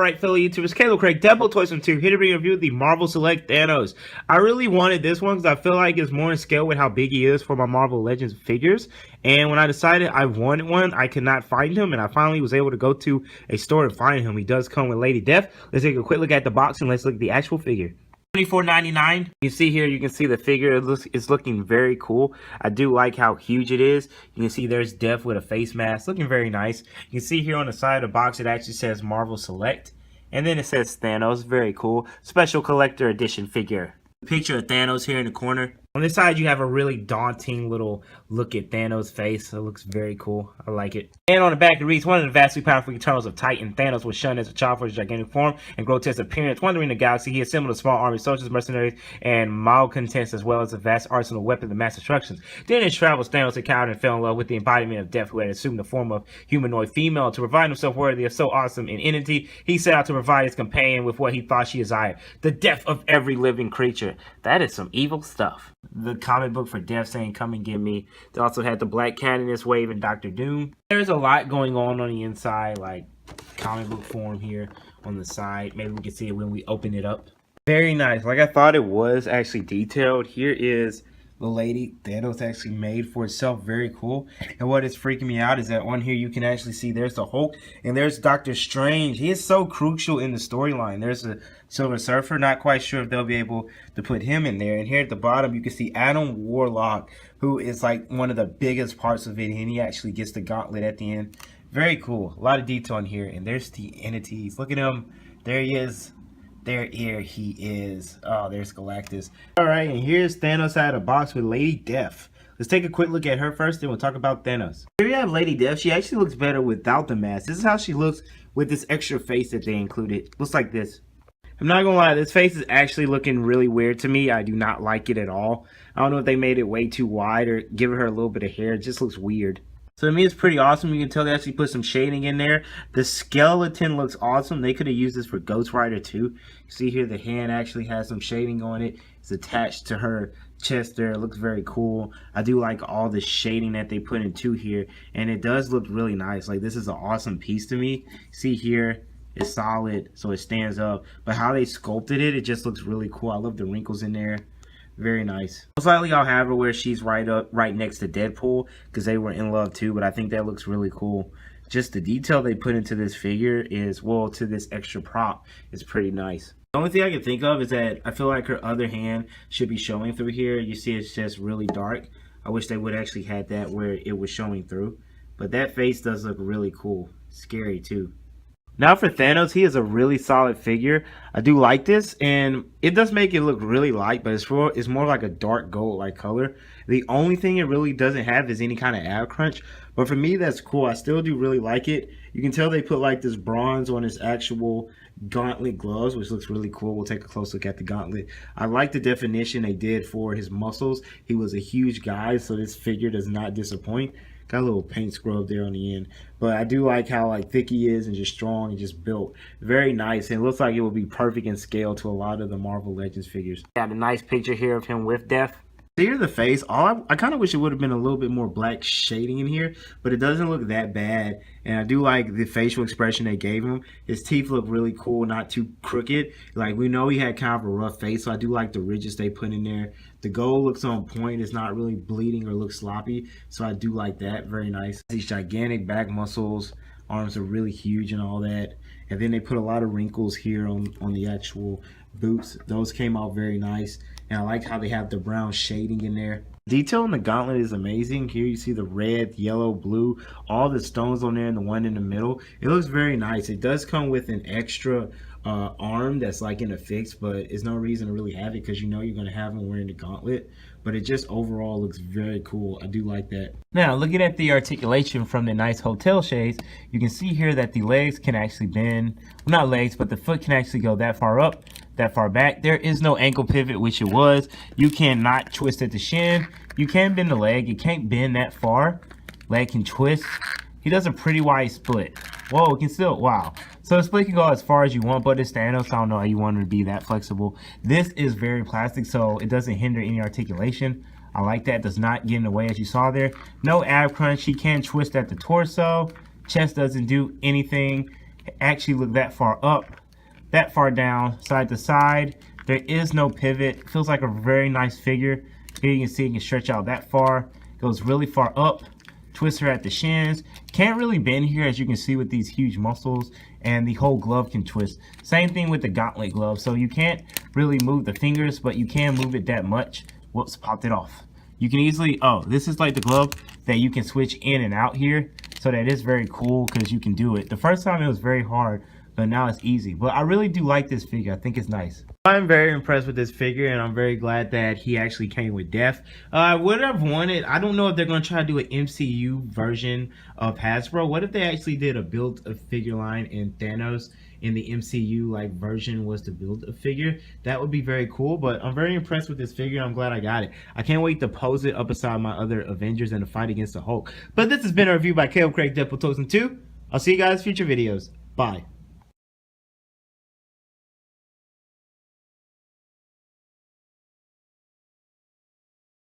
Alright, fellow YouTubers, Caleb Craig, Devil Toys from 2, here to bring a review of the Marvel Select Thanos. I really wanted this one because I feel like it's more in scale with how big he is for my Marvel Legends figures. And when I decided I wanted one, I could not find him, and I finally was able to go to a store and find him. He does come with Lady Death. Let's take a quick look at the box and let's look at the actual figure. $24.99. You see here, you can see the figure is looking very cool. I do like how huge it is. You can see there's Death with a face mask, looking very nice. You can see here on the side of the box, it actually says Marvel Select. And then it says Thanos, very cool. Special collector edition figure. Picture of Thanos here in the corner. On this side, you have a really daunting little look at Thanos' face. It looks very cool. I like it. And on the back, it reads, one of the vastly powerful Eternals of Titan, Thanos was shunned as a child for his gigantic form and grotesque appearance. Wandering the galaxy, he assembled a small army of soldiers, mercenaries, and malcontents, as well as a vast arsenal of weapons of mass destruction. During his travels, Thanos encountered and fell in love with the embodiment of Death, who had assumed the form of humanoid female. To provide himself worthy of so awesome an entity, he set out to provide his companion with what he thought she desired, the death of every living creature. That is some evil stuff. The comic book for Death saying, "Come and get me." They also had the Black Cat in this wave and Dr. Doom. There's a lot going on the inside, like comic book form here on the side. Maybe we can see it when we open it up. Very nice. Like I thought it was actually detailed. Here is the lady Thanos actually made for itself. Very cool. And what is freaking me out is that on here you can actually see there's the Hulk and there's Doctor Strange. He is so crucial in the storyline. There's a Silver Surfer. Not quite sure if they'll be able to put him in there. And here at the bottom you can see Adam Warlock, who is like one of the biggest parts of it, and he actually gets the gauntlet at the end. Very cool. A lot of detail in here. And there's the entities. Look at him. There he is. There he is. Oh, there's Galactus. Alright, and here's Thanos out of the box with Lady Death. Let's take a quick look at her first, then we'll talk about Thanos. Here you have Lady Death. She actually looks better without the mask. This is how she looks with this extra face that they included. Looks like this. I'm not gonna lie, this face is actually looking really weird to me. I do not like it at all. I don't know if they made it way too wide or giving her a little bit of hair. It just looks weird. So to me, it's pretty awesome. You can tell they actually put some shading in there. The skeleton looks awesome. They could have used this for Ghost Rider too. You see here, the hand actually has some shading on it. It's attached to her chest there. It looks very cool. I do like all the shading that they put into here, and it does look really nice. Like, this is an awesome piece to me. See here, it's solid, so it stands up. But how they sculpted it, it just looks really cool. I love the wrinkles in there. Very nice. Most likely I'll have her where she's right next to Deadpool, because they were in love too, but I think that looks really cool. Just the detail they put into this figure is, well, to this extra prop, is pretty nice. The only thing I can think of is that I feel like her other hand should be showing through here. You see it's just really dark. I wish they would actually had that where it was showing through. But that face does look really cool. Scary too. Now for Thanos, he is a really solid figure. I do like this, and it does make it look really light, but it's more like a dark gold like color. The only thing it really doesn't have is any kind of ab crunch, but for me that's cool. I still do really like it. You can tell they put like this bronze on his actual gauntlet gloves, which looks really cool. We'll take a close look at the gauntlet. I like the definition they did for his muscles. He was a huge guy, so this figure does not disappoint. Got a little paint scrub there on the end, but I do like how like thick he is and just strong and just built. Very nice, and it looks like it will be perfect in scale to a lot of the Marvel Legends figures. Got a nice picture here of him with Death. Here's the face. I kind of wish it would have been a little bit more black shading in here, but it doesn't look that bad. And I do like the facial expression they gave him. His teeth look really cool, not too crooked. Like, we know he had kind of a rough face, so I do like the ridges they put in there. The gold looks on point. It's not really bleeding or looks sloppy, so I do like that. Very nice. These gigantic back muscles. Arms are really huge and all that. And then they put a lot of wrinkles here on the actual boots. Those came out very nice. And I like how they have the brown shading in there. Detail in the gauntlet is amazing. Here you see the red, yellow, blue, all the stones on there and the one in the middle. It looks very nice. It does come with an extra arm that's like in a fix, but there's no reason to really have it because you know you're going to have them wearing the gauntlet. But it just overall looks very cool. I do like that. Now, looking at the articulation from the nice hotel shades, you can see here that the legs can actually bend. Well, not legs, but the foot can actually go that far up, that far back. There is no ankle pivot, which it was. You cannot twist at the shin. You can bend the leg. You can't bend that far. Leg can twist. He does a pretty wide split. Whoa, it can still, wow. So the split can go as far as you want, but it's Thanos. I don't know how you want it to be that flexible. This is very plastic, so it doesn't hinder any articulation. I like that. It does not get in the way, as you saw there. No ab crunch. He can twist at the torso. Chest doesn't do anything. actually look that far up, that far down, side to side. There is no pivot. Feels like a very nice figure. Here you can see it can stretch out that far. Goes really far up. Twister at the shins. Can't really bend here, as you can see, with these huge muscles, and the whole glove can twist. Same thing with the gauntlet glove. So you can't really move the fingers, but you can move it that much. Whoops, popped it off. You can easily, oh, this is like the glove that you can switch in and out here. So that is very cool because you can do it. The first time it was very hard, but now it's easy. But I really do like this figure. I think it's nice. I'm very impressed with this figure, and I'm very glad that he actually came with death. I would have wanted, I don't know if they're going to try to do an MCU version of Hasbro. What if they actually did a build a figure line in Thanos in the MCU like version was to build a figure? That would be very cool, but I'm very impressed with this figure. I'm glad I got it. I can't wait to pose it up beside my other Avengers in the fight against the Hulk. But this has been a review by Caleb Craig Deadpool Tozen 2. I'll see you guys in future videos. Bye.